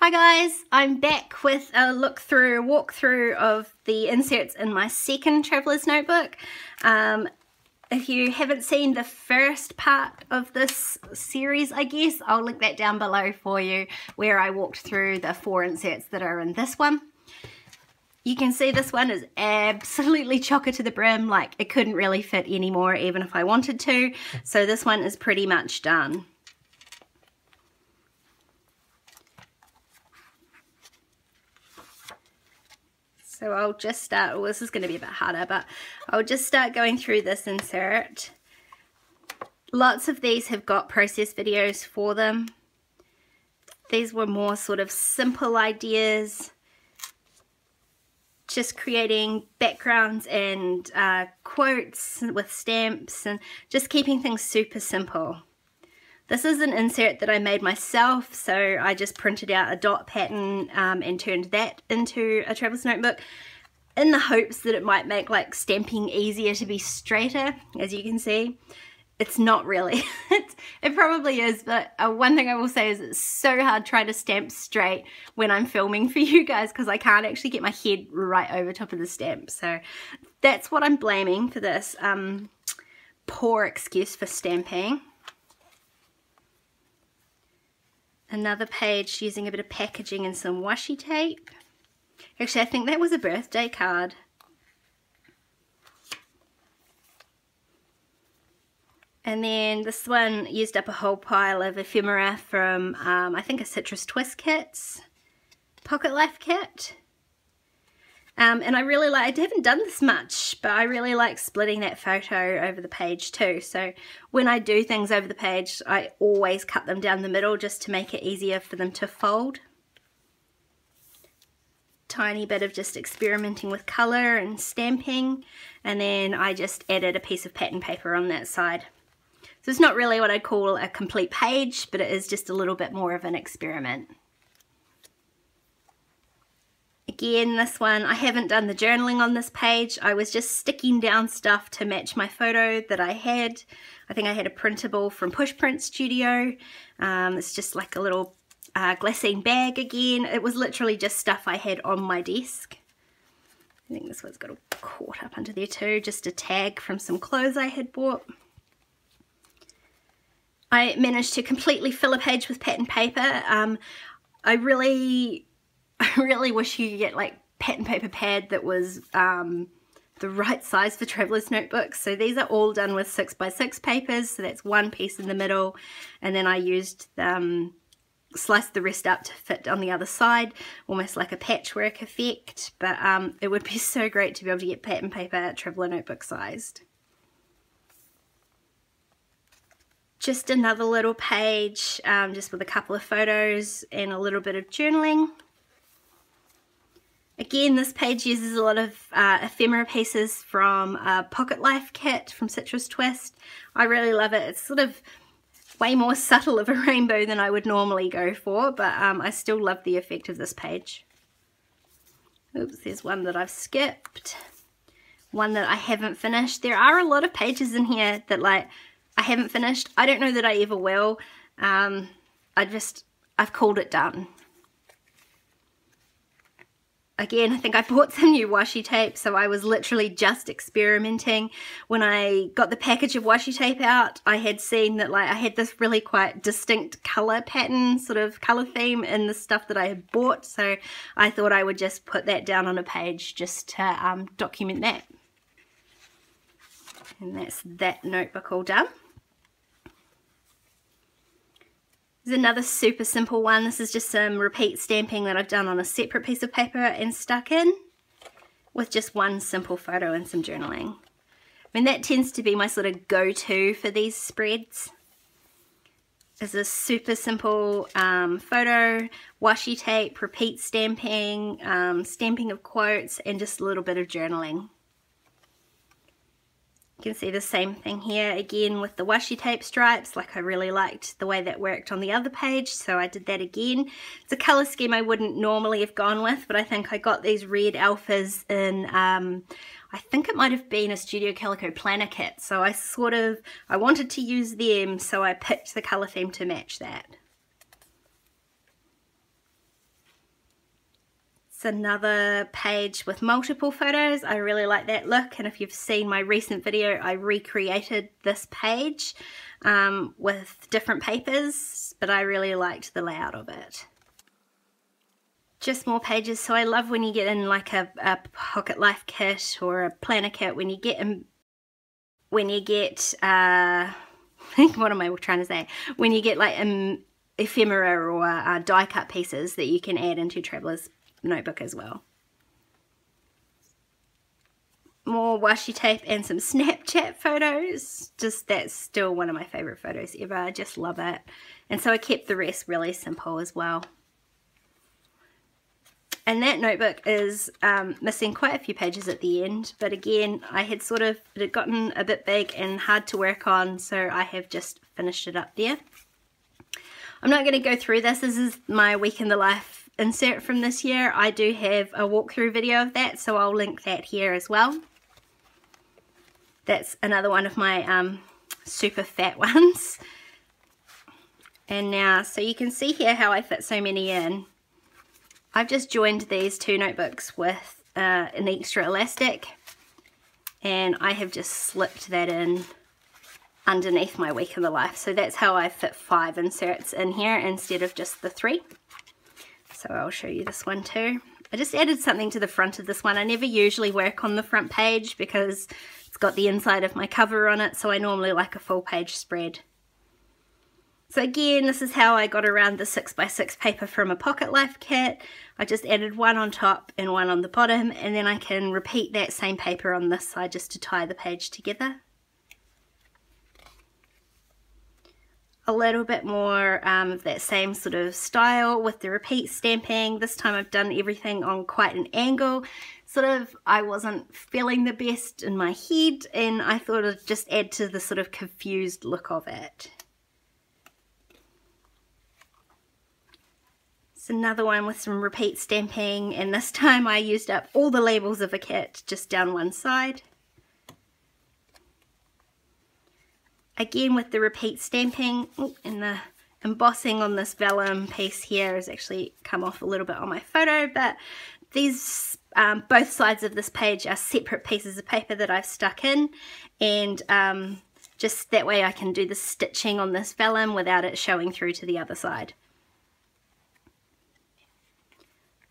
Hi guys, I'm back with a walkthrough of the inserts in my second Traveller's Notebook. If you haven't seen the first part of this series, I guess, I'll link that down below for you, where I walked through the 4 inserts that are in this one. You can see this one is absolutely chocker to the brim, like it couldn't really fit anymore even if I wanted to, so this one is pretty much done. So I'll just start, well, this is going to be a bit harder, but I'll just start going through this insert. Lots of these have got process videos for them. These were more sort of simple ideas, just creating backgrounds and quotes with stamps and just keeping things super simple. This is an insert that I made myself, so I just printed out a dot pattern and turned that into a Traveller's Notebook in the hopes that it might make like stamping easier to be straighter. As you can see, it's not really. It probably is, but one thing I will say is it's so hard trying to stamp straight when I'm filming for you guys because I can't actually get my head right over top of the stamp. So that's what I'm blaming for this poor excuse for stamping. Another page using a bit of packaging and some washi tape. Actually, I think that was a birthday card. And then this one used up a whole pile of ephemera from, I think, a Citrus Twist Kits Pocket Life kit. And I really like, I haven't done this much, but I really like splitting that photo over the page too. So when I do things over the page, I always cut them down the middle just to make it easier for them to fold. Tiny bit of just experimenting with color and stamping, and then I just added a piece of pattern paper on that side. So it's not really what I'd call a complete page, but it is just a little bit more of an experiment. Again, this one, I haven't done the journaling on this page. I was just sticking down stuff to match my photo that I had. I think I had a printable from Push Print Studio. It's just like a little glassine bag again. It was literally just stuff I had on my desk. I think this one's got all caught up under there too. Just a tag from some clothes I had bought. I managed to completely fill a page with pattern paper. I really wish you could get like pattern paper pad that was the right size for Traveller's Notebooks. So these are all done with 6x6 papers, so that's one piece in the middle, and then I used sliced the rest up to fit on the other side, almost like a patchwork effect. But it would be so great to be able to get pattern paper Traveller Notebook sized. Just another little page, just with a couple of photos and a little bit of journaling. Again, this page uses a lot of ephemera pieces from a Pocket Life kit from Citrus Twist. I really love it. It's sort of way more subtle of a rainbow than I would normally go for, but I still love the effect of this page. Oops, there's one that I've skipped. One that I haven't finished. There are a lot of pages in here that like I haven't finished. I don't know that I ever will. I've called it done. Again, I think I bought some new washi tape, so I was literally just experimenting. When I got the package of washi tape out, I had seen that like I had this really quite distinct color pattern, sort of color theme in the stuff that I had bought, so I thought I would just put that down on a page just to document that. And that's that notebook all done. There's another super simple one. This is just some repeat stamping that I've done on a separate piece of paper and stuck in with just one simple photo and some journaling. I mean, that tends to be my sort of go-to for these spreads. Is a super simple photo, washi tape, repeat stamping, stamping of quotes, and just a little bit of journaling. You can see the same thing here again with the washi tape stripes. Like I really liked the way that worked on the other page, so I did that again. It's a colour scheme I wouldn't normally have gone with, but I think I got these red alphas in, I think it might have been a Studio Calico planner kit, so I wanted to use them, so I picked the colour theme to match that. It's another page with multiple photos. I really like that look, and if you've seen my recent video, I recreated this page with different papers, but I really liked the layout of it. Just more pages. So I love when you get in like a Pocket Life kit or a planner kit, when you get what am I trying to say? When you get like ephemera or die cut pieces that you can add into your traveler's notebook as well. More washi tape and some Snapchat photos. Just, that's still one of my favorite photos ever. I just love it. And so I kept the rest really simple as well. And that notebook is missing quite a few pages at the end, but again, I had it had gotten a bit big and hard to work on, so I have just finished it up there. I'm not going to go through this. This is my week in the life insert from this year. I do have a walkthrough video of that, so I'll link that here as well. That's another one of my super fat ones. And now, so you can see here how I fit so many in. I've just joined these two notebooks with an extra elastic, and I have just slipped that in underneath my week in the life. So that's how I fit 5 inserts in here instead of just the 3. So I'll show you this one too. I just added something to the front of this one. I never usually work on the front page because it's got the inside of my cover on it, so I normally like a full page spread. So again, this is how I got around the 6x6 paper from a Pocket Life kit. I just added one on top and one on the bottom, and then I can repeat that same paper on this side just to tie the page together. A little bit more of that same sort of style with the repeat stamping. This time I've done everything on quite an angle. I wasn't feeling the best in my head, and I thought I'd just add to the sort of confused look of it. Another one with some repeat stamping, and this time I used up all the labels of a kit just down one side. Again with the repeat stamping, and the embossing on this vellum piece here has actually come off a little bit on my photo, but these both sides of this page are separate pieces of paper that I've stuck in, and just that way I can do the stitching on this vellum without it showing through to the other side.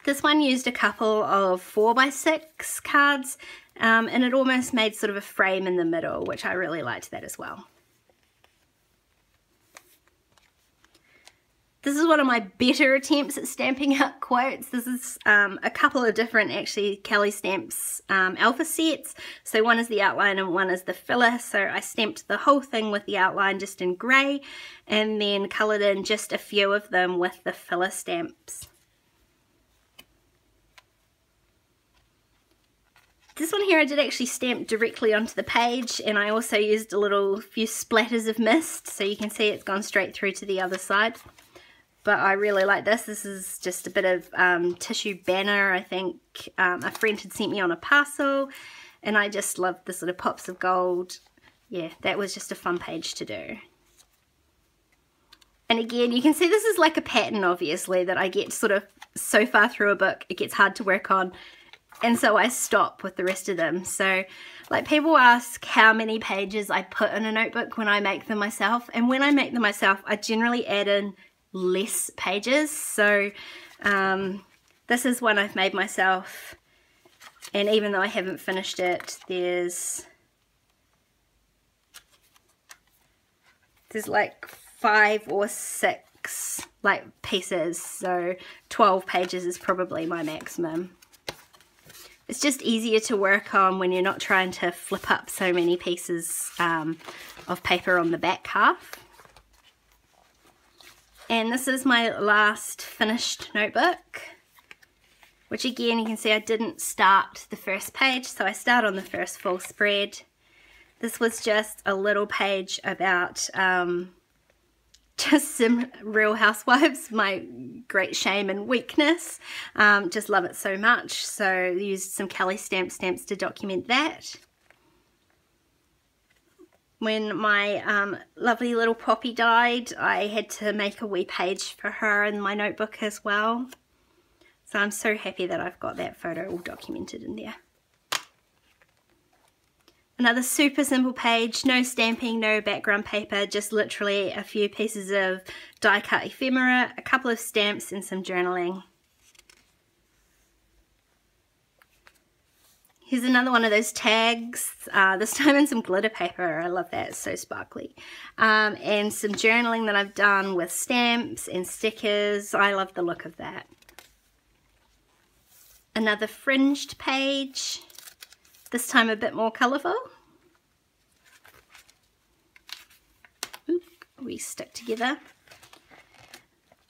This one used a couple of 4x6 cards, and it almost made sort of a frame in the middle, which I really liked that as well. This is one of my better attempts at stamping out quotes. This is a couple of different, actually, Kelly Stamps alpha sets. So one is the outline and one is the filler. So I stamped the whole thing with the outline just in grey, and then coloured in just a few of them with the filler stamps. This one here I did actually stamp directly onto the page, and I also used a few splatters of mist, so you can see it's gone straight through to the other side. But I really like this. This is just a bit of tissue banner, I think a friend had sent me on a parcel, and I just loved the sort of pops of gold. Yeah, that was just a fun page to do. And again, you can see this is like a pattern, obviously, that I get sort of so far through a book, it gets hard to work on. And so I stop with the rest of them. So like people ask how many pages I put in a notebook when I make them myself. And when I make them myself, I generally add in less pages. So this is one I've made myself. And even though I haven't finished it, there's like 5 or 6 like pieces. So 12 pages is probably my maximum. It's just easier to work on when you're not trying to flip up so many pieces of paper on the back half. And this is my last finished notebook, which again you can see I didn't start the first page, so I start on the first full spread. This was just a little page about just some Real Housewives, my great shame and weakness. Just love it so much, so used some Kelly stamps to document that. When my lovely little Poppy died, I had to make a wee page for her in my notebook as well. So I'm so happy that I've got that photo all documented in there. Another super simple page, no stamping, no background paper, just literally a few pieces of die cut ephemera, a couple of stamps and some journaling. Here's another one of those tags, this time in some glitter paper. I love that, it's so sparkly. And some journaling that I've done with stamps and stickers. I love the look of that. Another fringed page, this time a bit more colourful. We stick together.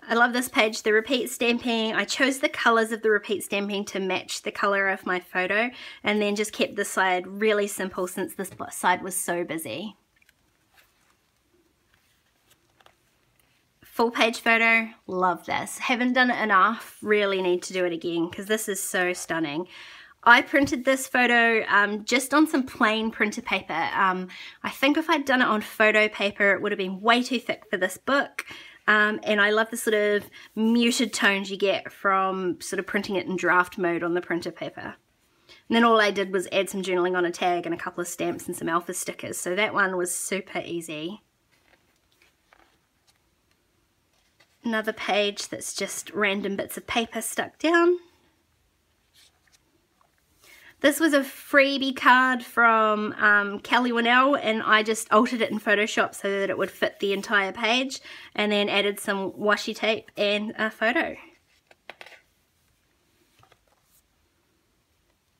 I love this page, the repeat stamping. I chose the colours of the repeat stamping to match the colour of my photo, and then just kept this side really simple since this side was so busy. Full page photo, love this. Haven't done it enough, really need to do it again because this is so stunning. I printed this photo just on some plain printer paper. I think if I'd done it on photo paper it would have been way too thick for this book. And I love the sort of muted tones you get from sort of printing it in draft mode on the printer paper. And then all I did was add some journaling on a tag and a couple of stamps and some alpha stickers. So that one was super easy. Another page that's just random bits of paper stuck down. This was a freebie card from Kelly Winnell, and I just altered it in Photoshop so that it would fit the entire page, and then added some washi tape and a photo.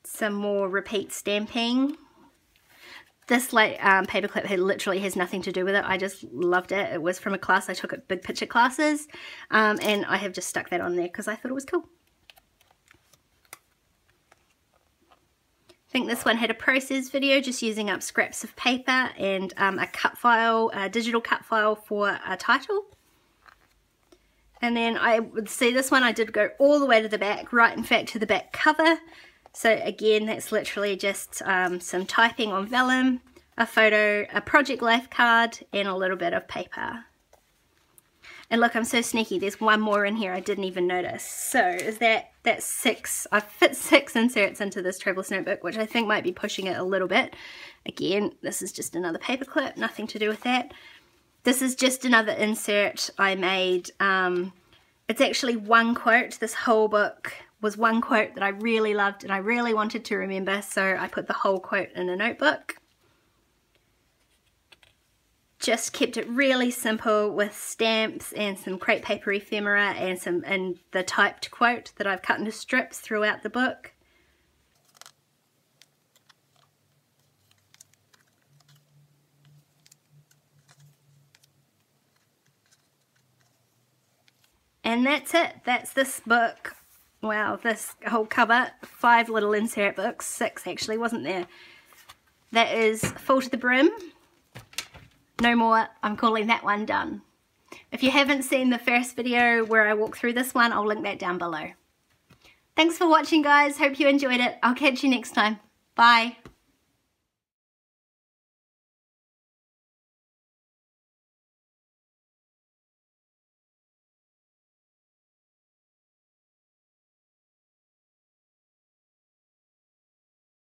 Some more repeat stamping. This paperclip literally has nothing to do with it. I just loved it. It was from a class I took at Big Picture Classes, and I have just stuck that on there because I thought it was cool. I think this one had a process video just using up scraps of paper and a cut file, a digital cut file for a title. And then I would see this one I did go all the way to the back, right in fact to the back cover. So again, that's literally just some typing on vellum, a photo, a Project Life card, and a little bit of paper. And look, I'm so sneaky, there's one more in here I didn't even notice. So that's 6, I've fit 6 inserts into this Traveler's Notebook, which I think might be pushing it a little bit. Again, this is just another paper clip, nothing to do with that. This is just another insert I made. It's actually one quote. This whole book was one quote that I really loved and I really wanted to remember, so I put the whole quote in a notebook. Just kept it really simple with stamps and some crepe paper ephemera and the typed quote that I've cut into strips throughout the book. And that's it. That's this book. Wow, this whole cover. 5 little insert books. 6 actually, wasn't there? That is full to the brim. No more. I'm calling that one done. If you haven't seen the first video where I walk through this one, I'll link that down below. Thanks for watching, guys. Hope you enjoyed it. I'll catch you next time. Bye.